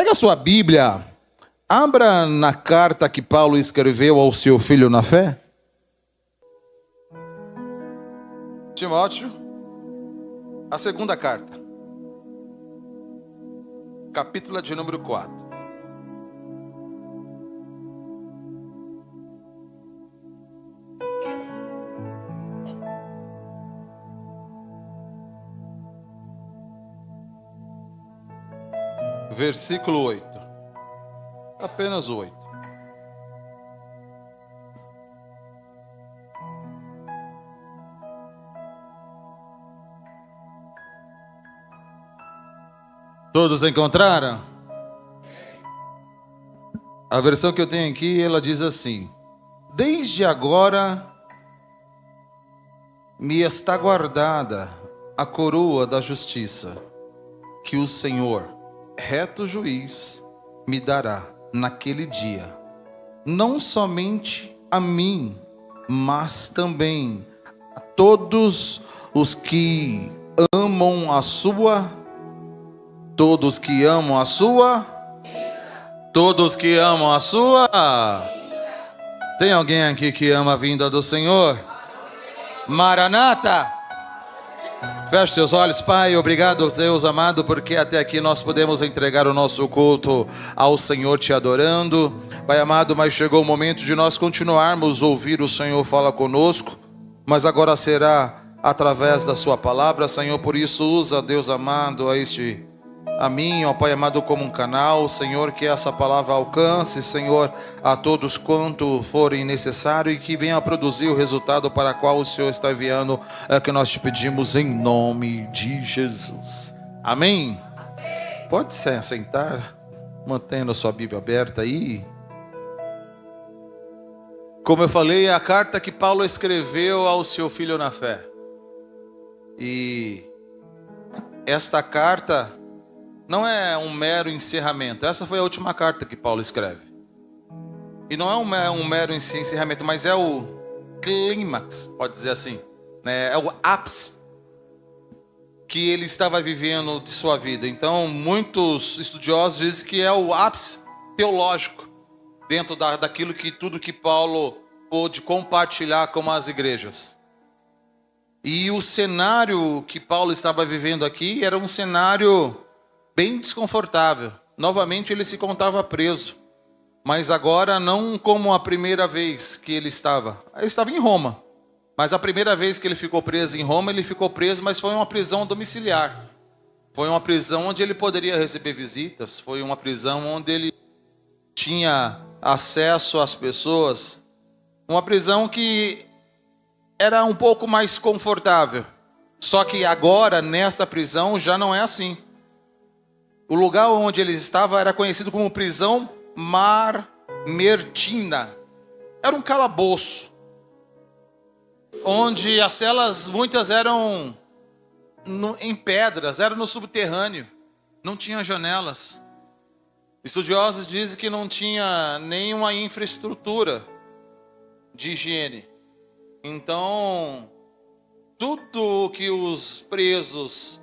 Pega a sua Bíblia, abra na carta que Paulo escreveu ao seu filho na fé. Timóteo, a segunda carta, capítulo de número 4. Versículo 8. Apenas o 8. Todos encontraram? A versão que eu tenho aqui, ela diz assim: desde agora me está guardada a coroa da justiça, que o Senhor, reto juiz, me dará naquele dia, não somente a mim, mas também a todos os que amam a sua, todos que amam a sua, todos que amam a sua. Tem alguém aqui que ama a vinda do Senhor? Maranata! Feche seus olhos, Pai. Obrigado, Deus amado, porque até aqui nós podemos entregar o nosso culto ao Senhor, te adorando. Pai amado, mas chegou o momento de nós continuarmos a ouvir o Senhor falar conosco, mas agora será através da sua palavra, Senhor. Por isso usa, Deus amado, a mim, ó Pai amado, como um canal, Senhor, que essa palavra alcance, Senhor, a todos quanto forem necessário e que venha a produzir o resultado para qual o Senhor está enviando, é que nós te pedimos em nome de Jesus. Amém? Pode se assentar, mantendo a sua Bíblia aberta aí. Como eu falei, é a carta que Paulo escreveu ao seu filho na fé. E esta carta não é um mero encerramento. Essa foi a última carta que Paulo escreve. E não é um mero encerramento, mas é o clímax, pode dizer assim, né? É o ápice que ele estava vivendo de sua vida. Então, muitos estudiosos dizem que é o ápice teológico dentro daquilo que tudo que Paulo pôde compartilhar com as igrejas. E o cenário que Paulo estava vivendo aqui era um cenário bem desconfortável. Novamente ele se encontrava preso, mas agora não como a primeira vez que ele estava em Roma, mas a primeira vez que ele ficou preso em Roma, ele ficou preso, mas foi uma prisão domiciliar, foi uma prisão onde ele poderia receber visitas, foi uma prisão onde ele tinha acesso às pessoas, uma prisão que era um pouco mais confortável. Só que agora nesta prisão já não é assim. O lugar onde eles estavam era conhecido como prisão Mamertina. Era um calabouço, onde as celas muitas eram em pedras, eram no subterrâneo, não tinha janelas. Estudiosos dizem que não tinha nenhuma infraestrutura de higiene. Então, tudo que os presos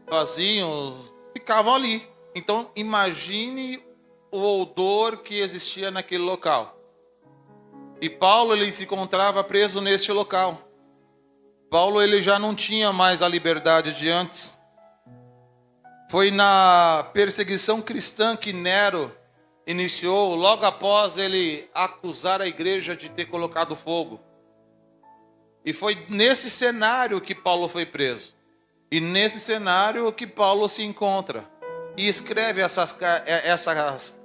faziam ficavam ali. Então imagine o odor que existia naquele local. E Paulo, ele se encontrava preso neste local. Paulo, ele já não tinha mais a liberdade de antes. Foi na perseguição cristã que Nero iniciou, logo após ele acusar a igreja de ter colocado fogo. E foi nesse cenário que Paulo foi preso. E nesse cenário que Paulo se encontra e escreve essas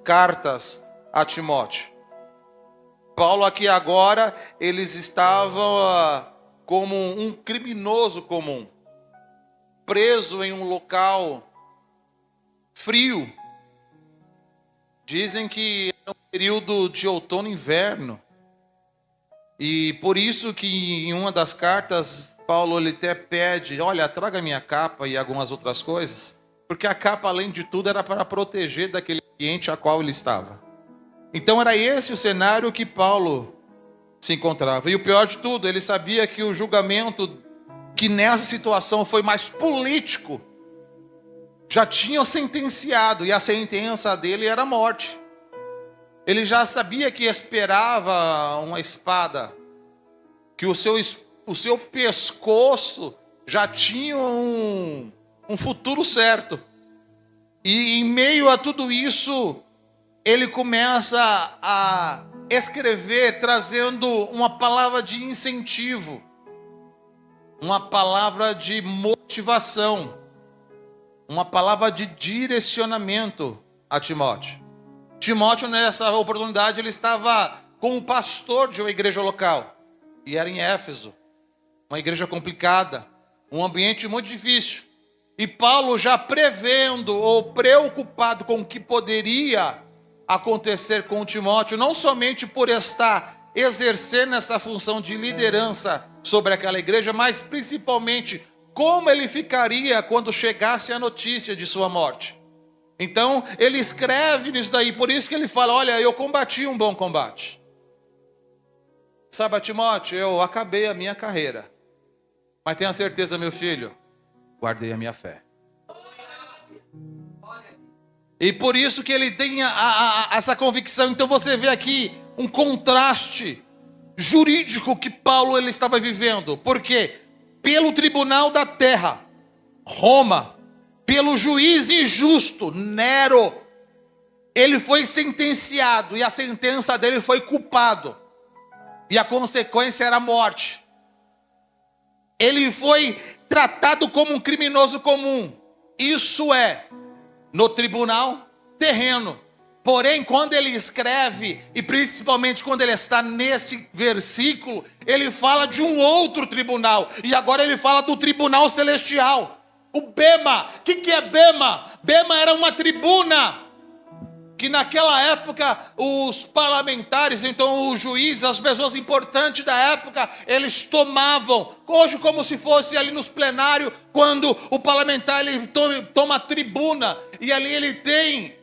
cartas a Timóteo. Paulo aqui agora, eles estavam como um criminoso comum, preso em um local frio. Dizem que era um período de outono e inverno. E por isso que em uma das cartas, Paulo ele até pede, olha, traga minha capa e algumas outras coisas, porque a capa, além de tudo, era para proteger daquele ambiente a qual ele estava. Então era esse o cenário que Paulo se encontrava. E o pior de tudo, ele sabia que o julgamento, que nessa situação foi mais político já tinham sentenciado, e a sentença dele era a morte. Ele já sabia que esperava uma espada, que o seu pescoço já tinha um futuro certo. E em meio a tudo isso, ele começa a escrever, trazendo uma palavra de incentivo, uma palavra de motivação, uma palavra de direcionamento a Timóteo. Timóteo, nessa oportunidade, ele estava com o pastor de uma igreja local, e era em Éfeso, uma igreja complicada, um ambiente muito difícil. E Paulo, já prevendo ou preocupado com o que poderia acontecer com Timóteo, não somente por estar exercendo essa função de liderança sobre aquela igreja, mas principalmente como ele ficaria quando chegasse a notícia de sua morte. Então ele escreve nisso daí, por isso que ele fala: olha, eu combati um bom combate. Sabe, Timóteo, eu acabei a minha carreira, mas tenha certeza, meu filho, guardei a minha fé. E por isso que ele tem essa convicção. Então você vê aqui um contraste jurídico que Paulo ele estava vivendo. Porque pelo tribunal da terra, Roma, pelo juiz injusto, Nero, ele foi sentenciado, e a sentença dele foi culpado, e a consequência era a morte. Ele foi tratado como um criminoso comum, isso é, no tribunal terreno. Porém, quando ele escreve, e principalmente quando ele está neste versículo, ele fala de um outro tribunal, e agora ele fala do tribunal celestial, o Bema. O que é Bema? Bema era uma tribuna, que naquela época os parlamentares, então os juízes, as pessoas importantes da época, eles tomavam, hoje como se fosse ali nos plenários, quando o parlamentar ele toma tribuna, e ali ele tem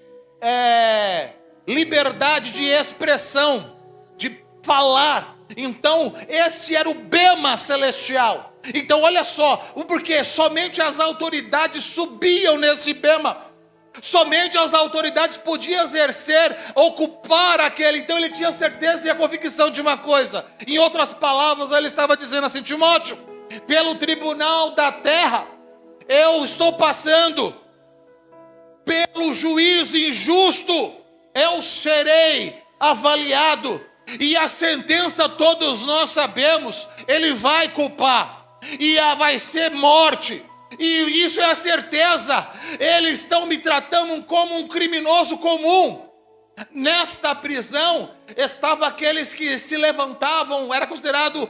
liberdade de expressão, de falar. Então este era o Bema celestial. Então olha só, porque somente as autoridades subiam nesse Bema, somente as autoridades podiam exercer, ocupar aquele. Então ele tinha certeza e a convicção de uma coisa. Em outras palavras, ele estava dizendo assim: Timóteo, pelo tribunal da terra eu estou passando, pelo juízo injusto eu serei avaliado, e a sentença todos nós sabemos, ele vai culpar, e vai ser morte. E isso é a certeza. Eles estão me tratando como um criminoso comum. Nesta prisão estavam aqueles que se levantavam, era considerado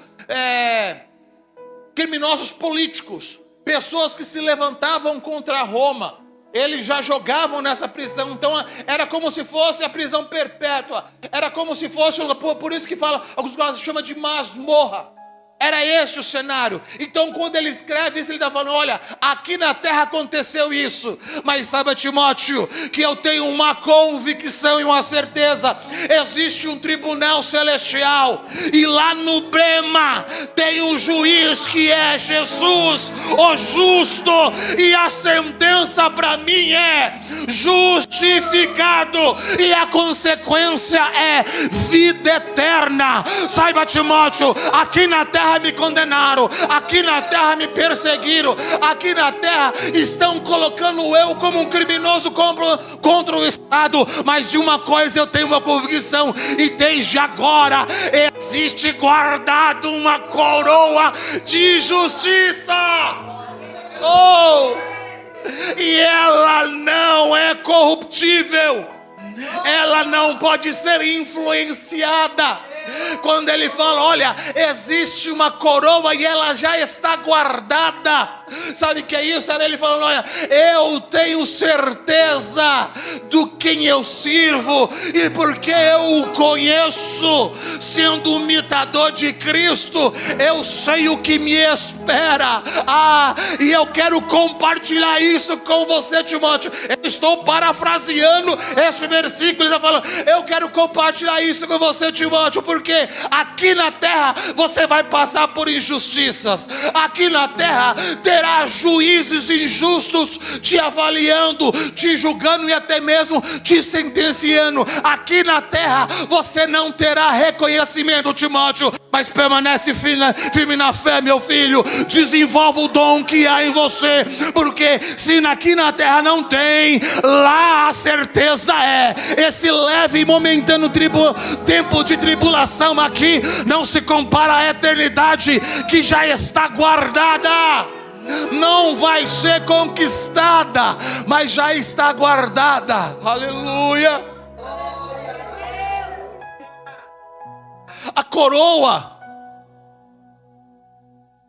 criminosos políticos, pessoas que se levantavam contra Roma. Eles já jogavam nessa prisão. Então era como se fosse a prisão perpétua, era como se fosse, por isso que fala, alguns casos chamam de masmorra. Era esse o cenário. Então quando ele escreve isso, ele está falando: olha, aqui na terra aconteceu isso, mas saiba, Timóteo, que eu tenho uma convicção e uma certeza. Existe um tribunal celestial, e lá no Bema tem um juiz que é Jesus, o justo, e a sentença para mim é justificado, e a consequência é vida eterna. Saiba, Timóteo, aqui na terra me condenaram, aqui na terra me perseguiram, aqui na terra estão colocando eu como um criminoso contra o Estado, mas de uma coisa eu tenho uma convicção: e desde agora existe guardado uma coroa de justiça. E ela não é corruptível, ela não pode ser influenciada. Quando ele fala: olha, existe uma coroa e ela já está guardada, sabe o que é isso? Era ele falando: olha, eu tenho certeza do quem eu sirvo, e porque eu o conheço, sendo um imitador de Cristo, eu sei o que me espera. E eu quero compartilhar isso com você, Timóteo. Eu estou parafraseando este versículo. Ele está falando: eu quero compartilhar isso com você, Timóteo, porque aqui na terra você vai passar por injustiças, aqui na terra terá juízes injustos te avaliando, te julgando e até mesmo te sentenciando. Aqui na terra você não terá reconhecimento, Timóteo, mas permanece firme na fé, meu filho. Desenvolva o dom que há em você, porque se aqui na terra não tem, lá a certeza é. Esse leve e momentâneo tempo de tribulação aqui não se compara à eternidade que já está guardada. Não vai ser conquistada, mas já está guardada. Aleluia. A coroa,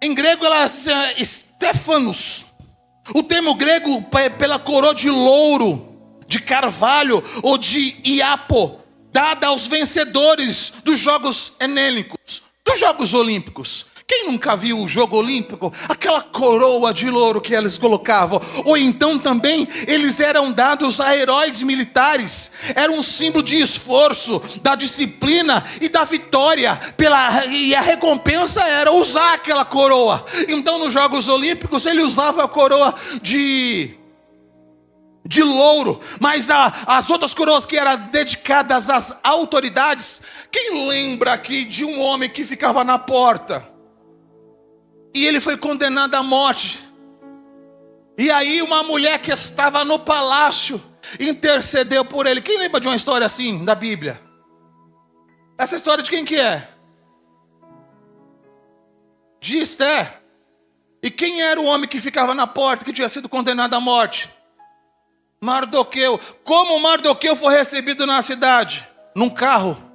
em grego ela é Stephanos. O termo grego pela coroa de louro, de carvalho ou de iapo, dada aos vencedores dos Jogos Helênicos, dos Jogos Olímpicos. Quem nunca viu o jogo olímpico? Aquela coroa de louro que eles colocavam. Ou então também eles eram dados a heróis militares. Era um símbolo de esforço, da disciplina e da vitória. E a recompensa era usar aquela coroa. Então nos Jogos Olímpicos ele usava a coroa de louro. Mas as outras coroas que eram dedicadas às autoridades. Quem lembra aqui de um homem que ficava na porta? E ele foi condenado à morte. E aí uma mulher que estava no palácio intercedeu por ele. Quem lembra de uma história assim da Bíblia? Essa história de quem que é? De Esther. E quem era o homem que ficava na porta, que tinha sido condenado à morte? Mardoqueu. Como Mardoqueu foi recebido na cidade? Num carro.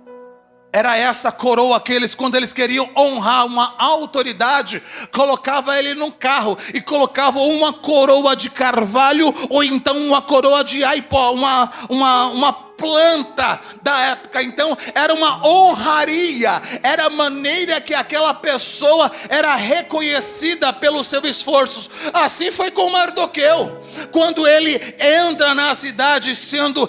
Era essa coroa que eles, quando eles queriam honrar uma autoridade, colocava ele num carro e colocava uma coroa de carvalho ou então uma coroa de aipó, uma planta da época. Então era uma honraria, era a maneira que aquela pessoa era reconhecida pelos seus esforços. Assim foi com Mardoqueu. Quando ele entra na cidade sendo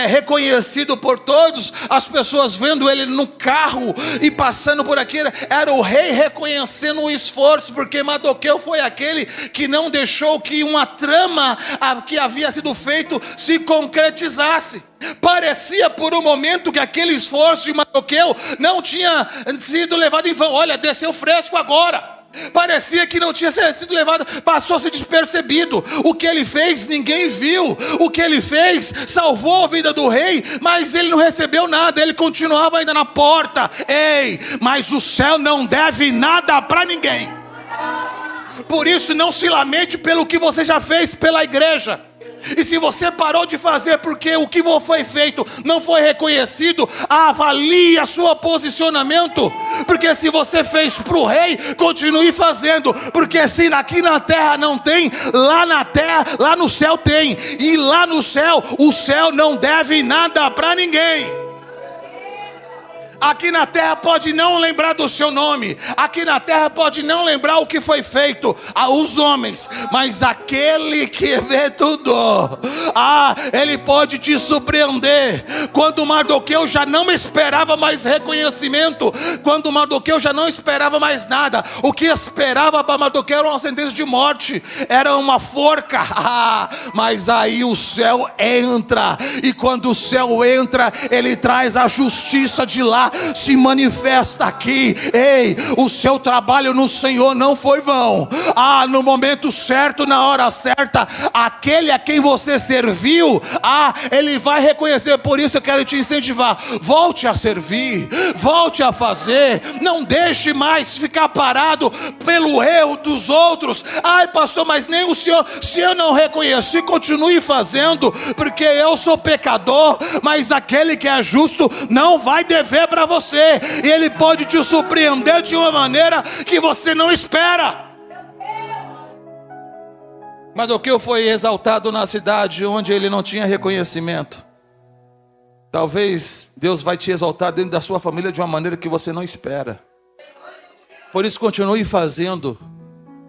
reconhecido por todos, as pessoas vendo ele no carro e passando por aqui, era o rei reconhecendo o esforço, porque Mardoqueu foi aquele que não deixou que uma trama que havia sido feito se concretizasse. Parecia por um momento que aquele esforço de Mardoqueu não tinha sido levado em vão. Olha, desceu fresco agora. Parecia que não tinha sido levado, passou-se despercebido. O que ele fez, ninguém viu. O que ele fez, salvou a vida do rei, mas ele não recebeu nada, ele continuava ainda na porta. Ei, mas o céu não deve nada para ninguém. Por isso não se lamente pelo que você já fez pela igreja. E se você parou de fazer porque o que foi feito não foi reconhecido, avalie o seu posicionamento. Porque se você fez para o rei, continue fazendo. Porque se aqui na terra não tem, lá na terra, lá no céu tem. E lá no céu, o céu não deve nada para ninguém. Aqui na terra pode não lembrar do seu nome. Aqui na terra pode não lembrar o que foi feito aos homens. Mas aquele que vê tudo, ele pode te surpreender. Quando Mardoqueu já não esperava mais reconhecimento, quando Mardoqueu já não esperava mais nada, o que esperava para Mardoqueu era uma sentença de morte, era uma forca. Mas aí o céu entra. E quando o céu entra, ele traz a justiça de lá, se manifesta aqui. Ei, o seu trabalho no Senhor não foi vão. No momento certo, na hora certa, aquele a quem você serviu, ele vai reconhecer. Por isso eu quero te incentivar, volte a servir, volte a fazer. Não deixe mais ficar parado pelo erro dos outros. Pastor, mas nem o senhor, se eu não reconheci, continue fazendo, porque eu sou pecador. Mas aquele que é justo não vai dever para você, e ele pode te surpreender de uma maneira que você não espera. Mardoqueu foi exaltado na cidade onde ele não tinha reconhecimento. Talvez Deus vai te exaltar dentro da sua família de uma maneira que você não espera. Por isso continue fazendo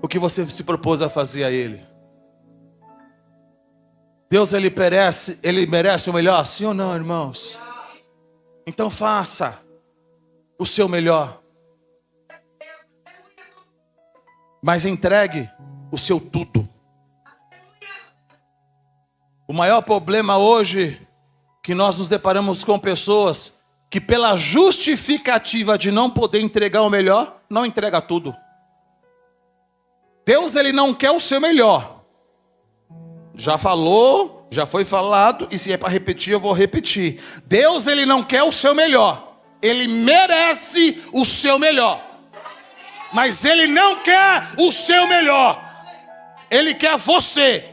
o que você se propôs a fazer a Ele. Deus ele merece o melhor, sim ou não, irmãos? Então faça o seu melhor, mas entregue o seu tudo. O maior problema hoje que nós nos deparamos com pessoas que pela justificativa de não poder entregar o melhor, não entrega tudo. Deus, ele não quer o seu melhor. Já falou, já foi falado, e se é para repetir, eu vou repetir. Deus, ele não quer o seu melhor. Ele merece o seu melhor. Mas ele não quer o seu melhor. Ele quer você,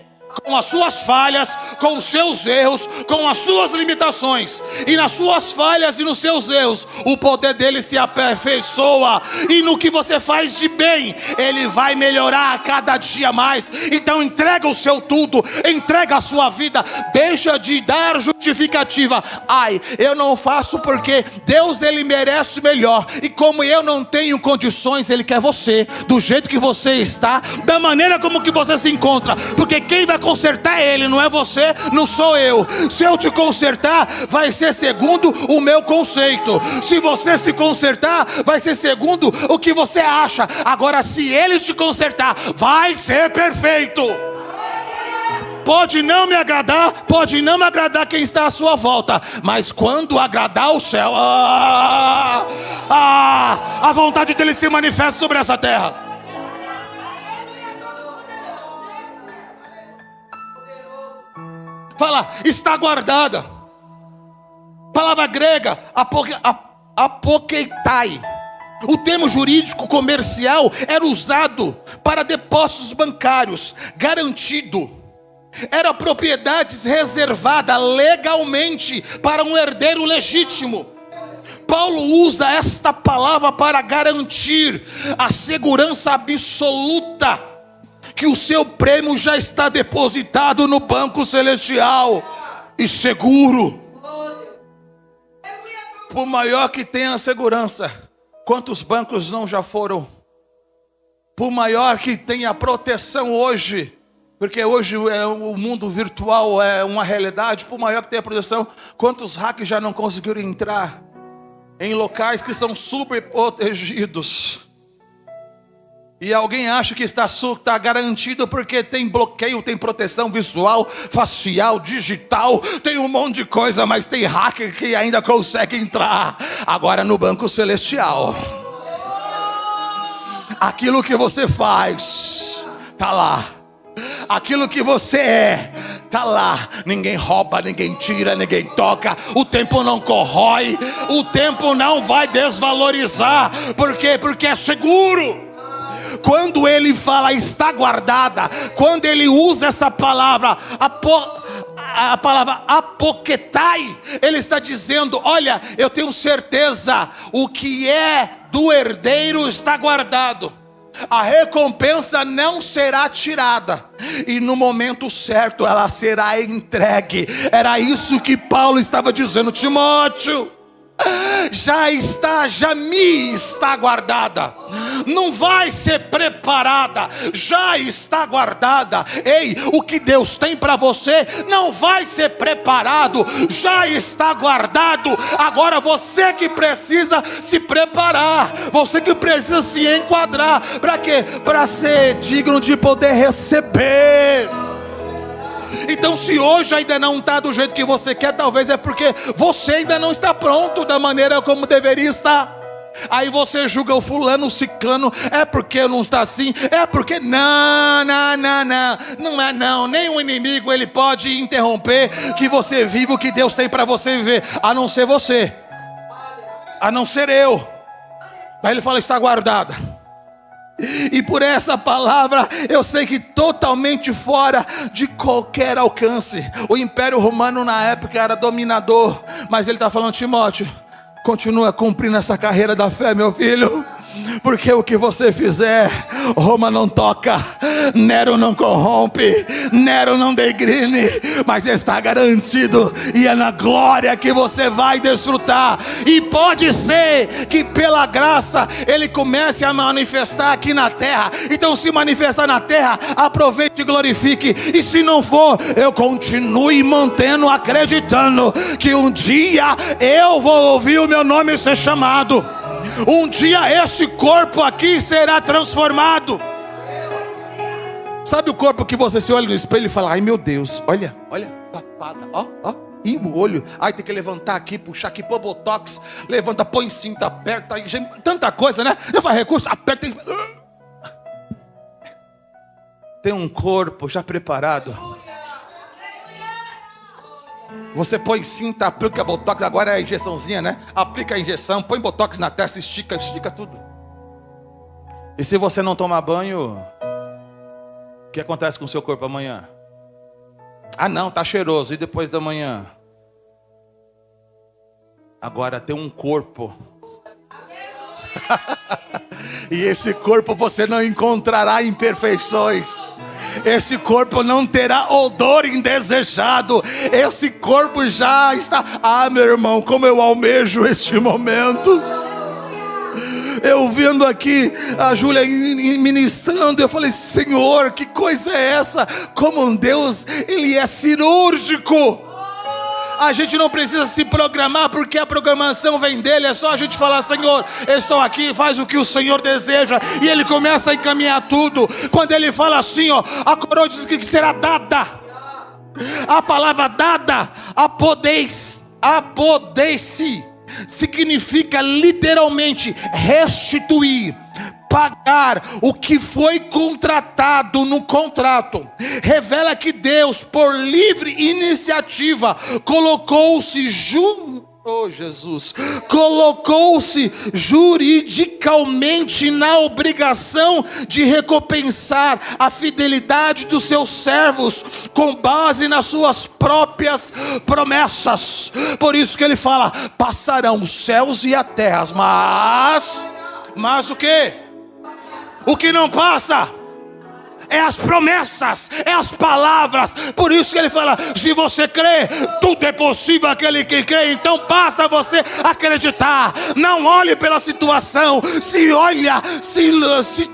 com as suas falhas, com os seus erros, com as suas limitações. E nas suas falhas e nos seus erros, o poder dele se aperfeiçoa. E no que você faz de bem, ele vai melhorar a cada dia mais. Então entrega o seu tudo, entrega a sua vida. Deixa de dar justificativa. Ai, eu não faço porque Deus, ele merece melhor. E como eu não tenho condições, ele quer você, do jeito que você está, da maneira como que você se encontra. Porque quem vai consertar ele, não é você, não sou eu. Se eu te consertar, vai ser segundo o meu conceito. Se você se consertar, vai ser segundo o que você acha. Agora, se ele te consertar, vai ser perfeito. Pode não me agradar, pode não me agradar quem está à sua volta, mas quando agradar o céu, a vontade dele se manifesta sobre essa terra. Fala, está guardada. Palavra grega, apokeitai. O termo jurídico comercial era usado para depósitos bancários, garantido. Era propriedade reservada legalmente para um herdeiro legítimo. Paulo usa esta palavra para garantir a segurança absoluta que o seu prêmio já está depositado no banco celestial e seguro. Por maior que tenha a segurança, quantos bancos não já foram? Por maior que tenha a proteção hoje, porque hoje o mundo virtual é uma realidade, por maior que tenha a proteção, quantos hackers já não conseguiram entrar em locais que são super protegidos? E alguém acha que está garantido porque tem bloqueio, tem proteção visual, facial, digital, tem um monte de coisa, mas tem hacker que ainda consegue entrar. Agora no banco celestial, aquilo que você faz, está lá. Aquilo que você é, está lá. Ninguém rouba, ninguém tira, ninguém toca. O tempo não corrói, o tempo não vai desvalorizar. Por quê? Porque é seguro. Quando ele fala está guardada, quando ele usa essa palavra, a palavra apoketai, ele está dizendo, olha, eu tenho certeza, o que é do herdeiro está guardado. A recompensa não será tirada, e no momento certo ela será entregue. Era isso que Paulo estava dizendo, Timóteo. Já me está guardada, não vai ser preparada, já está guardada. Ei, o que Deus tem para você não vai ser preparado, já está guardado. Agora você que precisa se preparar, você que precisa se enquadrar. Para quê? Para ser digno de poder receber. Então se hoje ainda não está do jeito que você quer, talvez é porque você ainda não está pronto da maneira como deveria estar. Aí você julga o fulano, o ciclano, é porque não está assim, é porque não é não, nem o inimigo ele pode interromper que você viva o que Deus tem para você viver, a não ser você, a não ser eu. Aí ele fala, está guardada. E por essa palavra eu sei que totalmente fora de qualquer alcance. O Império Romano na época era dominador, mas ele está falando, Timóteo, continua cumprindo essa carreira da fé, meu filho, porque o que você fizer, Roma não toca, Nero não corrompe, Nero não degrine, mas está garantido, e é na glória que você vai desfrutar. E pode ser que pela graça ele comece a manifestar aqui na terra. Então se manifestar na terra, aproveite e glorifique. E se não for, eu continue mantendo, acreditando que um dia eu vou ouvir o meu nome ser chamado. Um dia esse corpo aqui será transformado. Sabe o corpo que você se olha no espelho e fala: ai meu Deus, olha, papada, ó. E o olho, aí tem que levantar aqui, puxar aqui, pôr botox, levanta, põe cinta, aperta, tanta coisa, né? Eu falo, recurso, aperta. Tem um corpo já preparado. Você põe cinta, aplica botox, agora é a injeçãozinha, né? Aplica a injeção, põe botox na testa, estica tudo. E se você não tomar banho, o que acontece com o seu corpo amanhã? Ah não, tá cheiroso. E depois da manhã? Agora tem um corpo. E esse corpo você não encontrará imperfeições. Esse corpo não terá odor indesejado. Esse corpo já está... Ah, meu irmão, como eu almejo este momento. Eu vendo aqui a Júlia ministrando, eu falei: Senhor, que coisa é essa? Como um Deus, Ele é cirúrgico. A gente não precisa se programar, porque a programação vem dele. É só a gente falar: Senhor, eu estou aqui, faz o que o Senhor deseja. E Ele começa a encaminhar tudo. Quando Ele fala assim, ó, a coroa diz que será dada. A palavra dada, apodei-se, significa literalmente restituir, pagar o que foi contratado no contrato. Revela que Deus, por livre iniciativa, colocou-se juridicalmente na obrigação de recompensar a fidelidade dos seus servos com base nas suas próprias promessas. Por isso que ele fala: passarão os céus e a terra, mas o que? O que não passa é as promessas, é as palavras. Por isso que ele fala: se você crê, tudo é possível aquele que crê. Então basta você acreditar. Não olhe pela situação. Se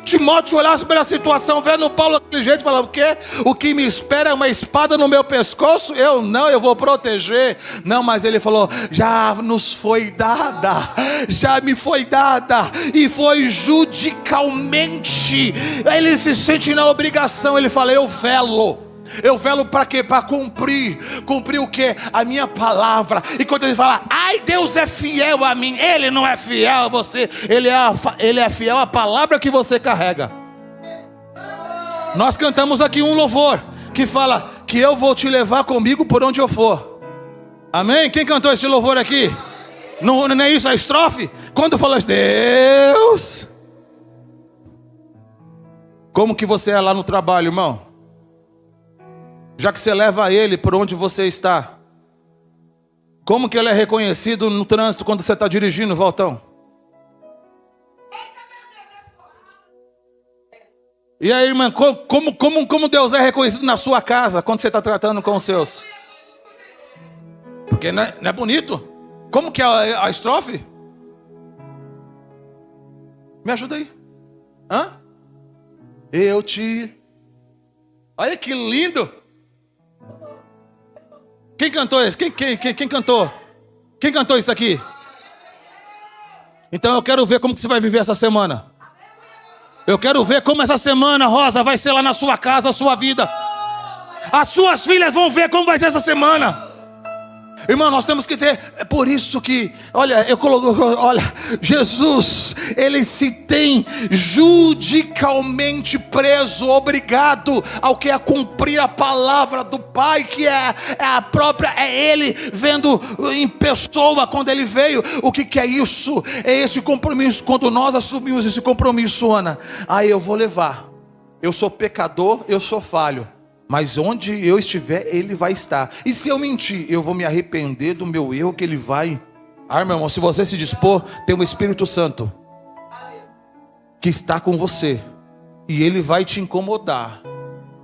Timóteo olhasse pela situação, vendo Paulo daquele jeito, falava: o quê? O que me espera é uma espada no meu pescoço? Eu vou proteger. Não, mas ele falou: já nos foi dada, já me foi dada, e foi judicialmente. Ele se sente na obrigação. Ele fala: eu velo para quê? Para cumprir o que? A minha palavra. E quando ele fala: ai, Deus é fiel a mim, Ele não é fiel a você. Ele é fiel à palavra que você carrega. Nós cantamos aqui um louvor que fala que eu vou te levar comigo por onde eu for. Amém? Quem cantou esse louvor aqui? Não é isso a estrofe? Quando fala assim: Deus... Como que você é lá no trabalho, irmão? Já que você leva ele por onde você está, como que ele é reconhecido no trânsito quando você está dirigindo, Valtão? E aí, irmã, como Deus é reconhecido na sua casa quando você está tratando com os seus? Porque não é bonito? Como que é a estrofe? Me ajuda aí. Hã? Olha que lindo. Quem cantou isso? Quem cantou? Quem cantou isso aqui? Então eu quero ver como que você vai viver essa semana. Eu quero ver como essa semana, Rosa, vai ser lá na sua casa, a sua vida. As suas filhas vão ver como vai ser essa semana. Irmão, nós temos que ter... É por isso que, olha, Jesus, Ele se tem judicialmente preso, obrigado ao que é cumprir a palavra do Pai, que é Ele vendo em pessoa quando Ele veio. O que é isso? É esse compromisso. Quando nós assumimos esse compromisso, Ana, aí eu vou levar. Eu sou pecador, eu sou falho, mas onde eu estiver, Ele vai estar. E se eu mentir, eu vou me arrepender do meu erro, que Ele vai... Ah, meu irmão, se você se dispor, tem o Espírito Santo que está com você, e Ele vai te incomodar.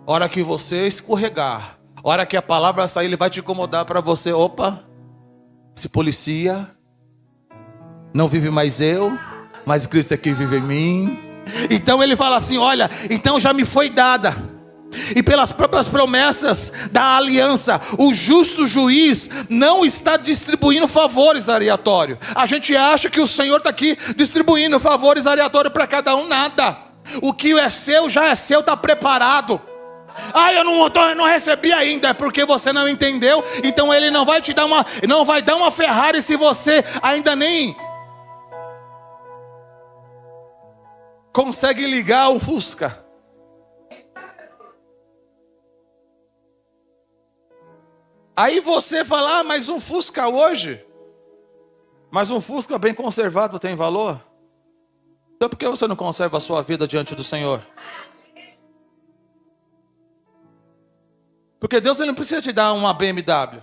Hora que você escorregar, hora que a palavra sair, Ele vai te incomodar para você. Opa, se policia. Não vive mais eu, mas Cristo é que vive em mim. Então Ele fala assim: olha, então já me foi dada. E pelas próprias promessas da aliança, o justo juiz não está distribuindo favores aleatórios. A gente acha que o Senhor está aqui distribuindo favores aleatórios para cada um. Nada. O que é seu já é seu, está preparado. Ah, eu não recebi ainda. É porque você não entendeu. Então ele não vai te dar não vai dar uma Ferrari se você ainda nem consegue ligar o Fusca. Aí você fala, ah, mas um Fusca hoje, mas um Fusca bem conservado tem valor? Então por que você não conserva a sua vida diante do Senhor? Porque Deus ele não precisa te dar uma BMW,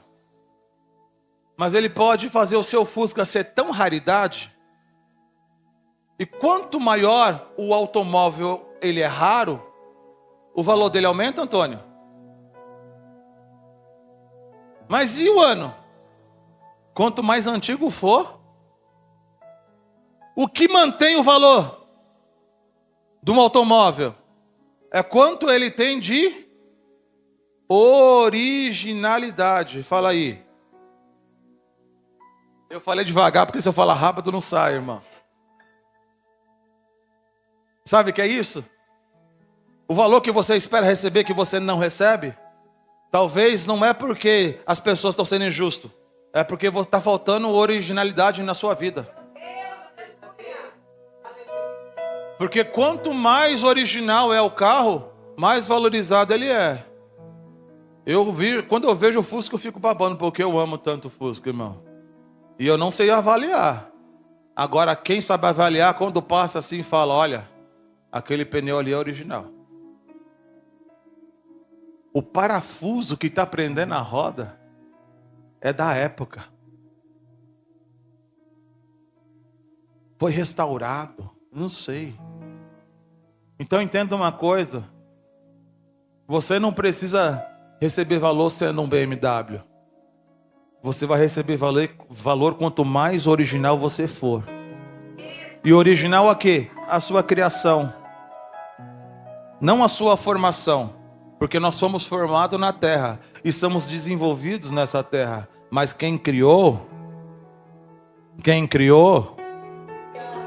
mas Ele pode fazer o seu Fusca ser tão raridade, e quanto maior o automóvel ele é raro, o valor dele aumenta, Antônio? Mas e o ano? Quanto mais antigo for, o que mantém o valor de um automóvel é quanto ele tem de originalidade. Fala aí. Eu falei devagar porque se eu falar rápido não sai, irmãos. Sabe o que é isso? O valor que você espera receber que você não recebe, talvez não é porque as pessoas estão sendo injustas, é porque está faltando originalidade na sua vida. Porque quanto mais original é o carro, mais valorizado ele é. Quando eu vejo o Fusca, eu fico babando, porque eu amo tanto o Fusca, irmão. E eu não sei avaliar. Agora, quem sabe avaliar, quando passa assim, fala, olha, aquele pneu ali é original. O parafuso que está prendendo a roda é da época. Foi restaurado, não sei. Então entenda uma coisa. Você não precisa receber valor sendo um BMW. Você vai receber valor quanto mais original você for. E original a quê? A sua criação. Não a sua formação. Porque nós fomos formados na terra e somos desenvolvidos nessa terra. Mas quem criou,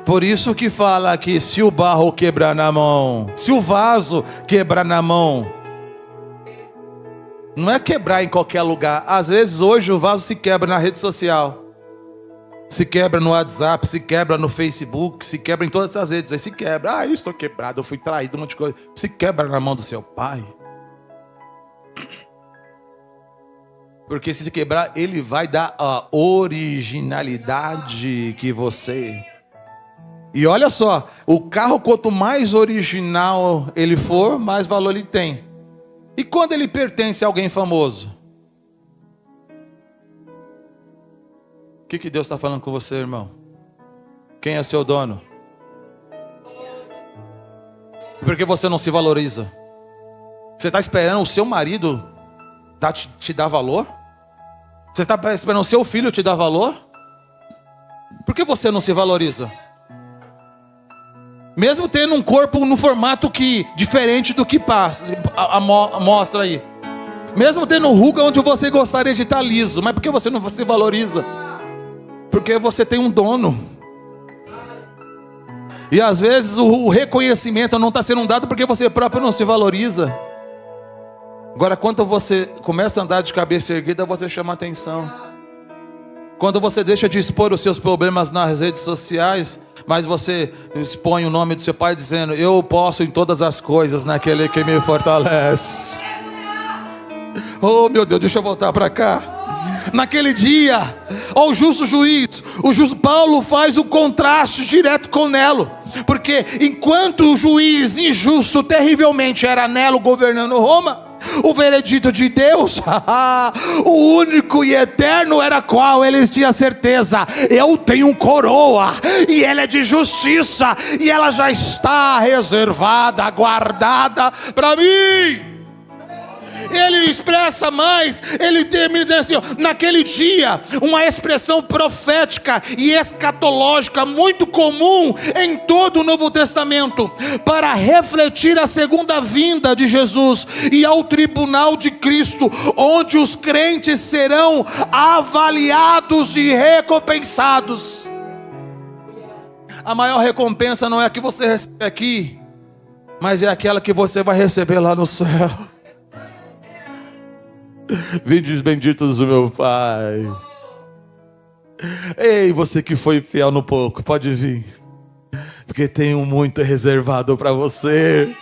por isso que fala que se o barro quebrar na mão, se o vaso quebrar na mão, não é quebrar em qualquer lugar. Às vezes hoje o vaso se quebra na rede social, se quebra no WhatsApp, se quebra no Facebook, se quebra em todas as redes. Aí se quebra, ah, eu estou quebrado, eu fui traído, um monte de coisa. Se quebra na mão do seu pai. Porque se quebrar, ele vai dar a originalidade que você... E olha só, o carro quanto mais original ele for, mais valor ele tem. E quando ele pertence a alguém famoso? O que Deus está falando com você, irmão? Quem é seu dono? Por que você não se valoriza? Você está esperando o seu marido te dar valor? Você está esperando o seu filho te dar valor? Por que você não se valoriza? Mesmo tendo um corpo no formato diferente do que mostra aí. Mesmo tendo ruga onde você gostaria de estar liso. Mas por que você não se valoriza? Porque você tem um dono. E às vezes o reconhecimento não está sendo dado porque você próprio não se valoriza. Agora, quando você começa a andar de cabeça erguida, você chama atenção. Quando você deixa de expor os seus problemas nas redes sociais, mas você expõe o nome do seu pai dizendo, eu posso em todas as coisas naquele que me fortalece. Oh meu Deus, deixa eu voltar para cá. Naquele dia, ó, o justo juiz, o justo Paulo faz o contraste direto com Nelo. Porque enquanto o juiz injusto terrivelmente era Nelo governando Roma, o veredito de Deus, o único e eterno era qual? Eles tinham certeza, eu tenho coroa, e ela é de justiça, e ela já está reservada, guardada para mim. Ele expressa mais, ele termina dizendo assim, ó, naquele dia, uma expressão profética e escatológica muito comum em todo o Novo Testamento, para refletir a segunda vinda de Jesus e ao tribunal de Cristo, onde os crentes serão avaliados e recompensados. A maior recompensa não é a que você recebe aqui, mas é aquela que você vai receber lá no céu. Vinde benditos do meu Pai. Ei, você que foi fiel no pouco, pode vir, porque tenho muito reservado para você.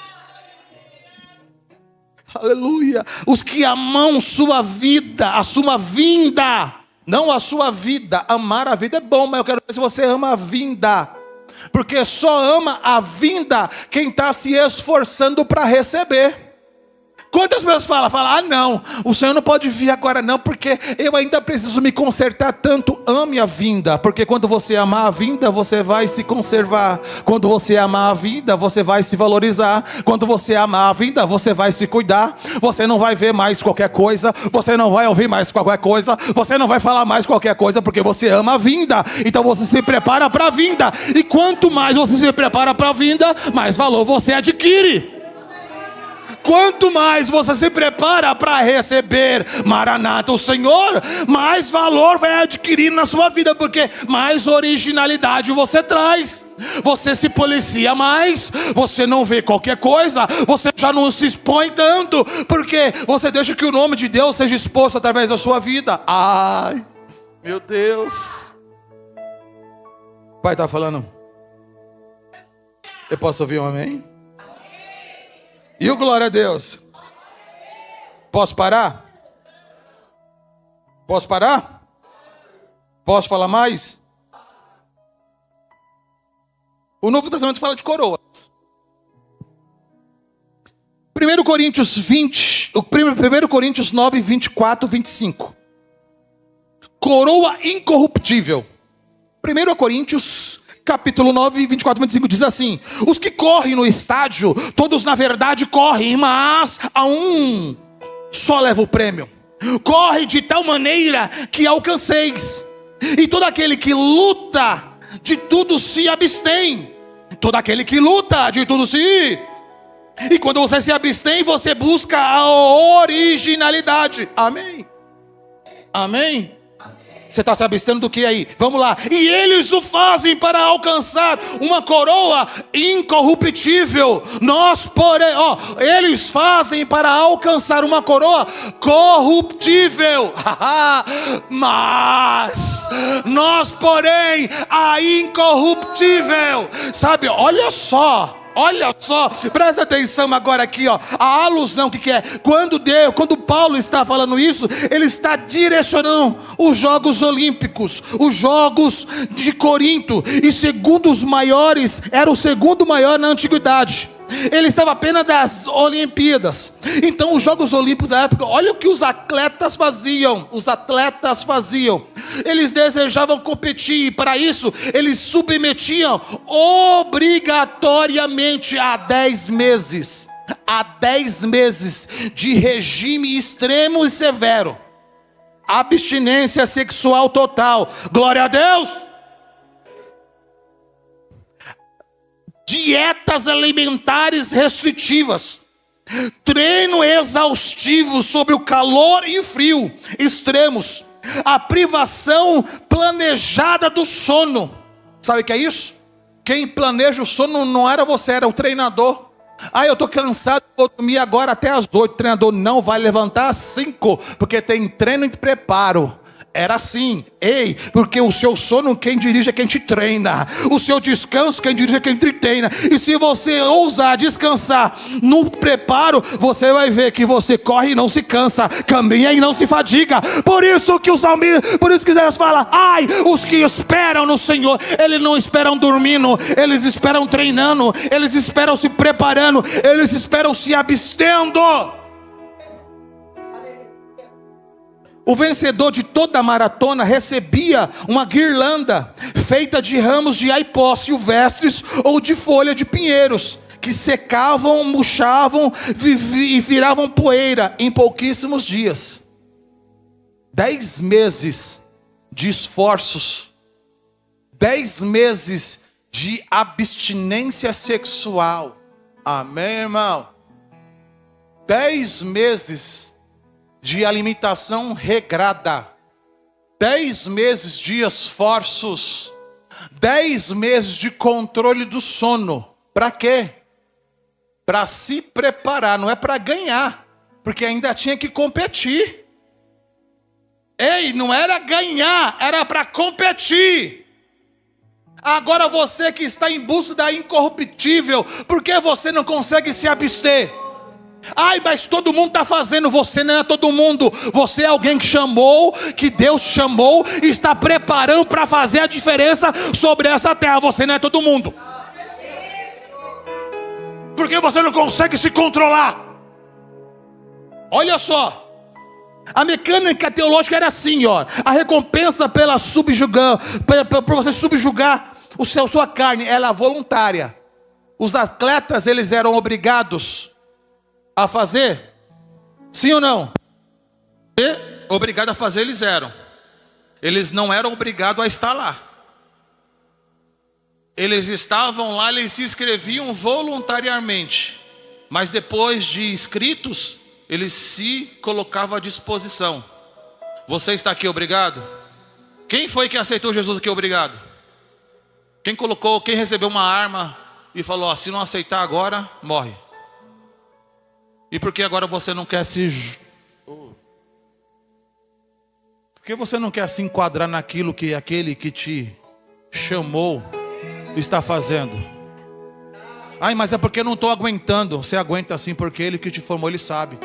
Aleluia. Os que amam sua vida, a sua vinda, não a sua vida. Amar a vida é bom, mas eu quero ver se você ama a vinda, porque só ama a vinda quem está se esforçando para receber. Quantas pessoas falam, não, o Senhor não pode vir agora não, porque eu ainda preciso me consertar tanto. Ame a vinda, porque quando você amar a vinda, você vai se conservar. Quando você amar a vida, você vai se valorizar. Quando você amar a vida, você vai se cuidar. Você não vai ver mais qualquer coisa, você não vai ouvir mais qualquer coisa, você não vai falar mais qualquer coisa, porque você ama a vinda. Então você se prepara para a vinda, e quanto mais você se prepara para a vinda, mais valor você adquire. Quanto mais você se prepara para receber Maranata, o Senhor, mais valor vai adquirir na sua vida, porque mais originalidade você traz. Você se policia mais, você não vê qualquer coisa, você já não se expõe tanto, porque você deixa que o nome de Deus seja exposto através da sua vida. Ai, meu Deus. O Pai está falando. Eu posso ouvir um amém? E o glória a Deus? Posso parar? Posso parar? Posso falar mais? O Novo Testamento fala de coroas. 1 Coríntios 9, 24, 25. Coroa incorruptível. 1 Coríntios capítulo 9, 24, 25 diz assim: os que correm no estádio, todos na verdade correm, mas a um só leva o prêmio. Corre de tal maneira que alcanceis. E todo aquele que luta, de tudo se abstém. Todo aquele que luta, de tudo se... E quando você se abstém, você busca a originalidade. Amém? Amém? Você está se abstendo do que aí? Vamos lá. E eles o fazem para alcançar uma coroa incorruptível. Nós, porém, eles fazem para alcançar uma coroa corruptível. Mas nós, porém, a incorruptível. Sabe, olha só, presta atenção agora aqui, a alusão que é, quando Paulo está falando isso, ele está direcionando os Jogos Olímpicos, os Jogos de Corinto, e segundo os maiores, era o segundo maior na antiguidade. Ele estava apenas das Olimpíadas. Então os Jogos Olímpicos da época, olha o que os atletas faziam. Eles desejavam competir, e para isso eles submetiam obrigatoriamente a 10 meses de regime extremo e severo, abstinência sexual total. Glória a Deus. Dietas alimentares restritivas, treino exaustivo sobre o calor e frio extremos, a privação planejada do sono. Sabe o que é isso? Quem planeja o sono não era você, era o treinador. Eu estou cansado, vou dormir agora até as 8. O treinador não vai levantar às 5, porque tem treino de preparo. Era assim, porque o seu sono quem dirige é quem te treina, o seu descanso quem dirige é quem te treina. E se você ousar descansar no preparo, você vai ver que você corre e não se cansa, caminha e não se fadiga. Por isso que Deus fala, os que esperam no Senhor, eles não esperam dormindo, eles esperam treinando, eles esperam se preparando, eles esperam se abstendo. O vencedor de toda a maratona recebia uma guirlanda feita de ramos de aipó silvestres ou de folha de pinheiros, que secavam, murchavam e viravam poeira em pouquíssimos dias. 10 meses de esforços, 10 meses de abstinência sexual. Amém, irmão? 10 meses de alimentação regrada, 10 meses de esforços, 10 meses de controle do sono. Para quê? Para se preparar, não é para ganhar, porque ainda tinha que competir. Ei, não era ganhar, era para competir. Agora você que está em busca da incorruptível, por que você não consegue se abster? Ai, mas todo mundo está fazendo. Você não é todo mundo. Você é alguém que chamou, que Deus chamou e está preparando para fazer a diferença sobre essa terra. Você não é todo mundo. Por que você não consegue se controlar? Olha só. A mecânica teológica era assim, ó. A recompensa pela por você subjugar sua carne, ela é voluntária. Os atletas, eles eram obrigados a fazer? Sim ou não? Obrigado a fazer eles eram. Eles não eram obrigados a estar lá. Eles estavam lá, eles se inscreviam voluntariamente. Mas depois de inscritos, eles se colocavam à disposição. Você está aqui obrigado? Quem foi que aceitou Jesus aqui obrigado? Quem recebeu uma arma e falou, ó, se não aceitar agora, morre. E por que agora você não quer Por que você não quer se enquadrar naquilo que aquele que te chamou está fazendo? Ai, mas é porque eu não estou aguentando. Você aguenta sim, porque ele que te formou, ele sabe.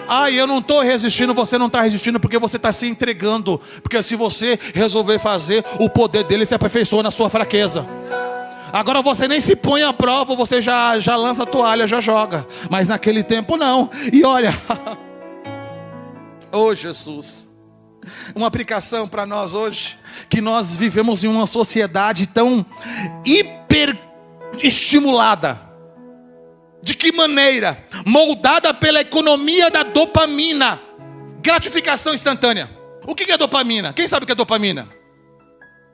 Ai, eu não estou resistindo. Você não está resistindo porque você está se entregando. Porque se você resolver fazer, o poder dele se aperfeiçoa na sua fraqueza. Agora você nem se põe à prova, você já lança a toalha, já joga. Mas naquele tempo não. E olha, oh Jesus, uma aplicação para nós hoje, que nós vivemos em uma sociedade tão hiper estimulada. De que maneira? Moldada pela economia da dopamina. Gratificação instantânea. O que é dopamina? Quem sabe o que é dopamina?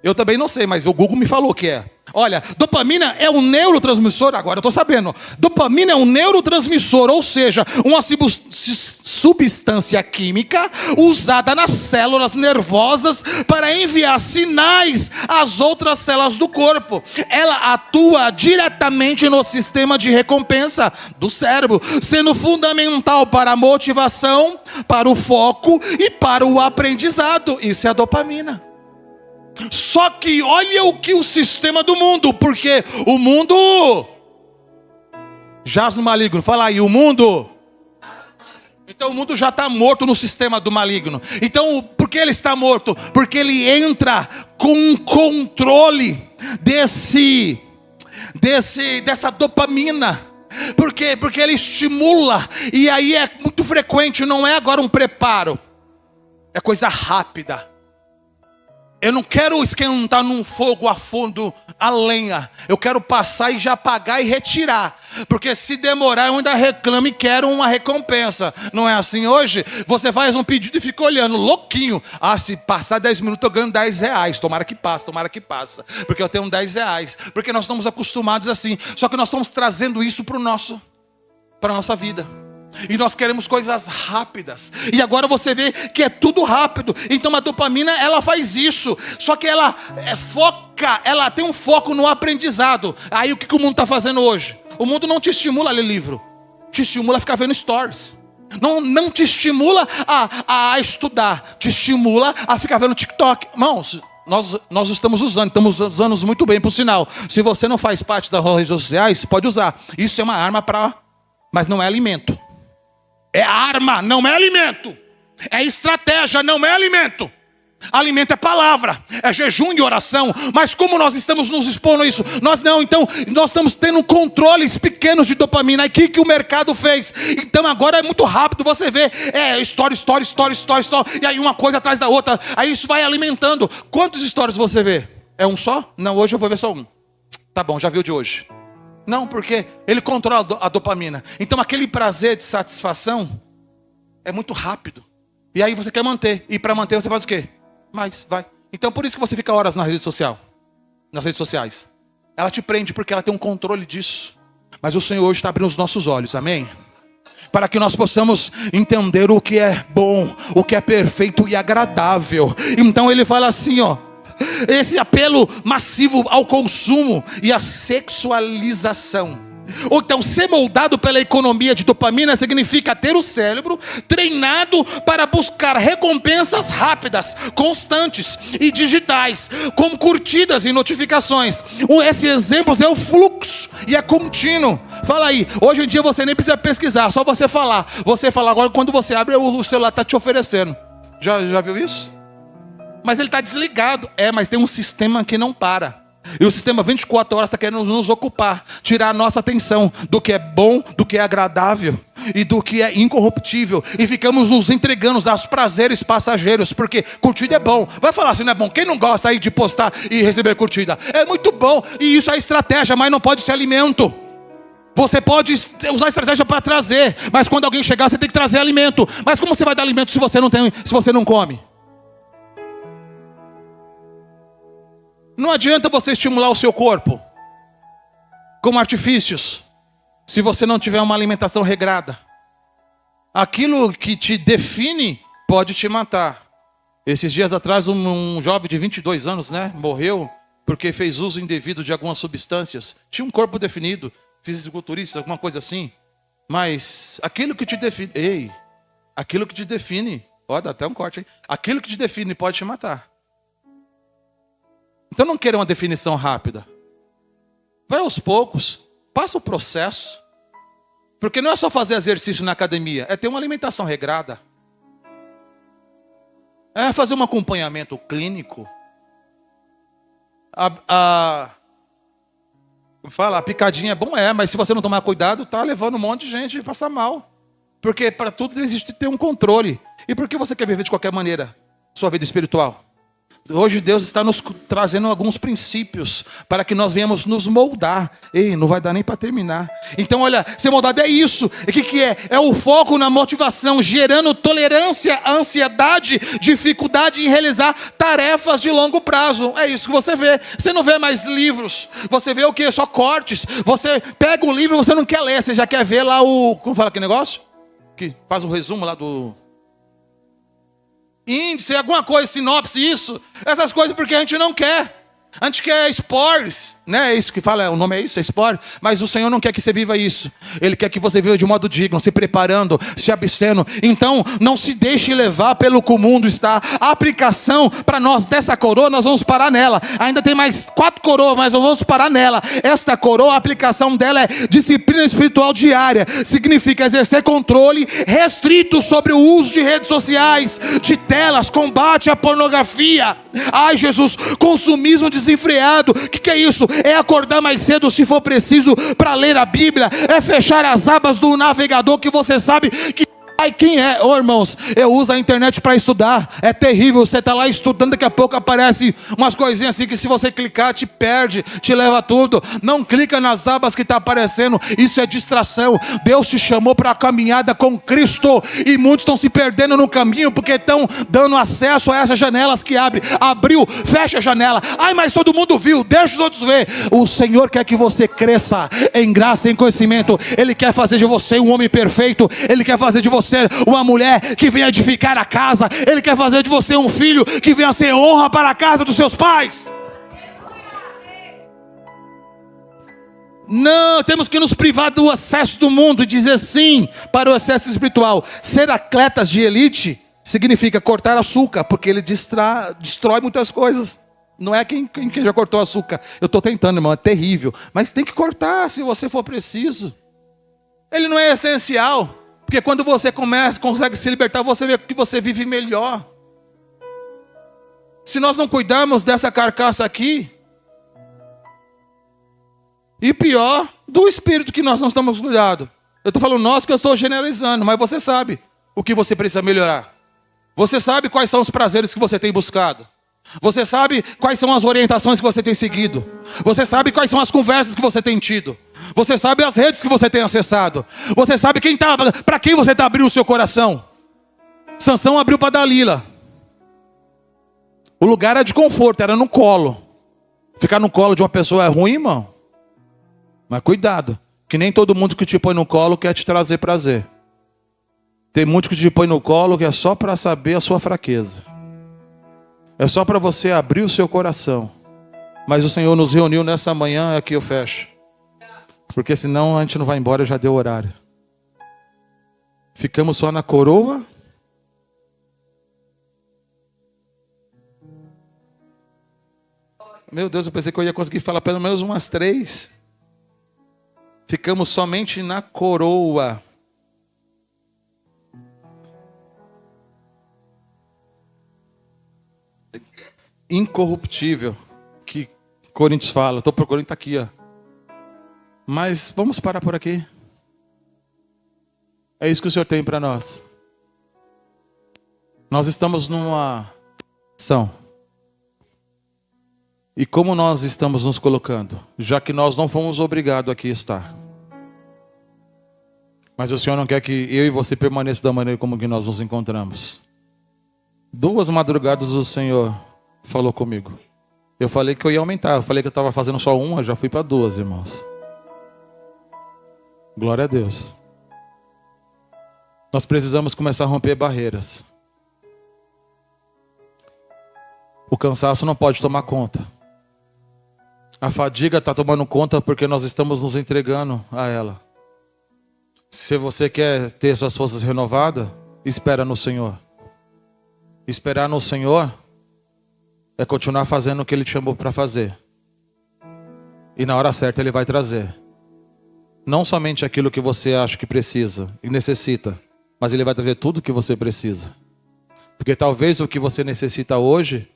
Eu também não sei, mas o Google me falou que é. Olha, dopamina é um neurotransmissor, agora eu estou sabendo. Dopamina é um neurotransmissor, ou seja, uma substância química usada nas células nervosas para enviar sinais às outras células do corpo. Ela atua diretamente no sistema de recompensa do cérebro, sendo fundamental para a motivação, para o foco e para o aprendizado. Isso é a dopamina. Só que olha o que o sistema do mundo, porque o mundo jaz no maligno. Fala aí, o mundo. Então o mundo já está morto no sistema do maligno. Então por que ele está morto? Porque ele entra com um controle dessa dopamina. Por quê? Porque ele estimula. E aí é muito frequente, não é agora um preparo. É coisa rápida. Eu não quero esquentar num fogo a fundo a lenha. Eu quero passar e já apagar e retirar. Porque se demorar eu ainda reclamo e quero uma recompensa. Não é assim hoje? Você faz um pedido e fica olhando, louquinho. Ah, se passar 10 minutos eu ganho 10 reais. Tomara que passa. Porque eu tenho 10 reais. Porque nós estamos acostumados assim. Só que nós estamos trazendo isso para a nossa vida. E nós queremos coisas rápidas. E agora você vê que é tudo rápido. Então a dopamina, ela faz isso. Só que ela foca, ela tem um foco no aprendizado. Aí o que o mundo está fazendo hoje? O mundo não te estimula a ler livro. Te estimula a ficar vendo stories. Não te estimula a estudar. Te estimula a ficar vendo TikTok. Irmãos, nós estamos usando muito bem, por sinal. Se você não faz parte das redes sociais, pode usar. Isso é uma arma mas não é alimento. É arma, não é alimento. É estratégia, não é alimento. Alimento é palavra, é jejum e oração. Mas como nós estamos nos expondo a isso? Nós não, então nós estamos tendo controles pequenos de dopamina. Aí o que o mercado fez? Então agora é muito rápido, você vê story. E aí uma coisa atrás da outra. Aí isso vai alimentando. Quantos stories você vê? É um só? Não, hoje eu vou ver só um. Tá bom, já viu de hoje. Não, porque ele controla a dopamina. Então aquele prazer de satisfação é muito rápido. E aí você quer manter. E para manter você faz o quê? Mais, vai. Então por isso que você fica horas na rede social. Nas redes sociais. Ela te prende porque ela tem um controle disso. Mas o Senhor hoje está abrindo os nossos olhos, amém? Para que nós possamos entender o que é bom, o que é perfeito e agradável. Então ele fala assim, ó. Esse apelo massivo ao consumo e à sexualização. Ou então, ser moldado pela economia de dopamina significa ter o cérebro treinado para buscar recompensas rápidas, constantes e digitais, como curtidas e notificações. Esses exemplos é o fluxo e é contínuo. Fala aí, hoje em dia você nem precisa pesquisar, só você falar. Você fala agora, quando você abre, o celular está te oferecendo. Já viu isso? Mas ele está desligado. Mas tem um sistema que não para. E o sistema 24 horas está querendo nos ocupar, tirar a nossa atenção do que é bom, do que é agradável e do que é incorruptível. E ficamos nos entregando aos prazeres passageiros, porque curtida é bom. Vai falar assim, não é bom? Quem não gosta aí de postar e receber curtida? É muito bom, e isso é estratégia, mas não pode ser alimento. Você pode usar estratégia para trazer, mas quando alguém chegar você tem que trazer alimento. Mas como você vai dar alimento se você não come? Não adianta você estimular o seu corpo com artifícios, se você não tiver uma alimentação regrada. Aquilo que te define pode te matar. Esses dias atrás um jovem de 22 anos, morreu porque fez uso indevido de algumas substâncias. Tinha um corpo definido, fisiculturista, alguma coisa assim. Mas aquilo que te define, aquilo que te define, dá até um corte aí. Aquilo que te define pode te matar. Então não queira uma definição rápida. Vai aos poucos, passa o processo. Porque não é só fazer exercício na academia, é ter uma alimentação regrada. É fazer um acompanhamento clínico. A picadinha é bom, mas se você não tomar cuidado, tá levando um monte de gente a passar mal. Porque para tudo existe ter um controle. E por que você quer viver de qualquer maneira sua vida espiritual? Hoje Deus está nos trazendo alguns princípios para que nós venhamos nos moldar. Não vai dar nem para terminar. Então olha, ser moldado é isso. E o que é? É o foco na motivação, gerando tolerância à ansiedade, dificuldade em realizar tarefas de longo prazo. É isso que você vê. Você não vê mais livros. Você vê o quê? Só cortes. Você pega um livro e você não quer ler. Você já quer ver lá como fala aquele negócio? Que faz um resumo lá do... índice, alguma coisa, sinopse, isso. Essas coisas porque a gente não quer. A gente quer esportes, É isso que fala, o nome é isso, é esporte. Mas o Senhor não quer que você viva isso. Ele quer que você viva de modo digno, se preparando, se abstendo. Então, não se deixe levar pelo que o mundo está. A aplicação para nós dessa coroa, nós vamos parar nela. Ainda tem mais 4 coroas, mas nós vamos parar nela. Esta coroa, a aplicação dela é disciplina espiritual diária. Significa exercer controle restrito sobre o uso de redes sociais, de telas, combate à pornografia. Ai, Jesus, consumismo desenfreado. O que é isso? É acordar mais cedo se for preciso para ler a Bíblia. É fechar as abas do navegador que você sabe que... quem é? Irmãos, eu uso a internet para estudar. É terrível, você está lá estudando, daqui a pouco aparece umas coisinhas assim que se você clicar te perde, te leva tudo. Não clica nas abas que está aparecendo, isso é distração. Deus te chamou para a caminhada com Cristo e muitos estão se perdendo no caminho porque estão dando acesso a essas janelas que abriu, fecha a janela. Mas todo mundo viu, deixa os outros ver. O Senhor quer que você cresça em graça e em conhecimento. Ele quer fazer de você um homem perfeito. Ele quer fazer de você uma mulher que venha edificar a casa. Ele quer fazer de você um filho que venha ser honra para a casa dos seus pais. Não, temos que nos privar do acesso do mundo e dizer sim para o acesso espiritual. Ser atletas de elite significa cortar açúcar, porque ele destrói muitas coisas. Não é quem já cortou açúcar. Eu estou tentando, irmão, é terrível. Mas tem que cortar se você for preciso. Ele não é essencial. Porque quando você consegue se libertar, você vê que você vive melhor. Se nós não cuidarmos dessa carcaça aqui, e pior, do espírito que nós não estamos cuidando. Eu estou falando nós que eu estou generalizando, mas você sabe o que você precisa melhorar. Você sabe quais são os prazeres que você tem buscado. Você sabe quais são as orientações que você tem seguido. Você sabe quais são as conversas que você tem tido. Você sabe as redes que você tem acessado. Você sabe para quem você está abrindo o seu coração. Sansão abriu para Dalila. O lugar era de conforto, era no colo. Ficar no colo de uma pessoa é ruim, irmão. Mas cuidado, que nem todo mundo que te põe no colo quer te trazer prazer. Tem muito que te põe no colo que é só para saber a sua fraqueza. É só para você abrir o seu coração. Mas o Senhor nos reuniu nessa manhã, aqui eu fecho, Porque senão a gente não vai embora, já deu horário. Ficamos só na coroa. Meu Deus, eu pensei que eu ia conseguir falar pelo menos umas 3. Ficamos somente na coroa. Incorruptível, que Coríntios fala. Estou procurando, está aqui, ó. Mas vamos parar por aqui. É isso que o Senhor tem para nós. Nós estamos numa ação. E como nós estamos nos colocando? Já que nós não fomos obrigados aqui a estar. Mas o Senhor não quer que eu e você permaneçam da maneira como que nós nos encontramos. 2 madrugadas o Senhor falou comigo. Eu falei que eu ia aumentar. Eu falei que eu estava fazendo só 1, eu já fui para 2, irmãos. Glória a Deus. Nós precisamos começar a romper barreiras. O cansaço não pode tomar conta. A fadiga está tomando conta porque nós estamos nos entregando a ela. Se você quer ter suas forças renovadas, espera no Senhor. Esperar no Senhor é continuar fazendo o que Ele te chamou para fazer. E na hora certa Ele vai trazer. Não somente aquilo que você acha que precisa e necessita, mas Ele vai trazer tudo o que você precisa. Porque talvez o que você necessita hoje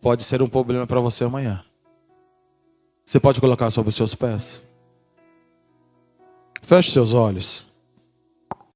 pode ser um problema para você amanhã. Você pode colocar sobre os seus pés. Feche seus olhos.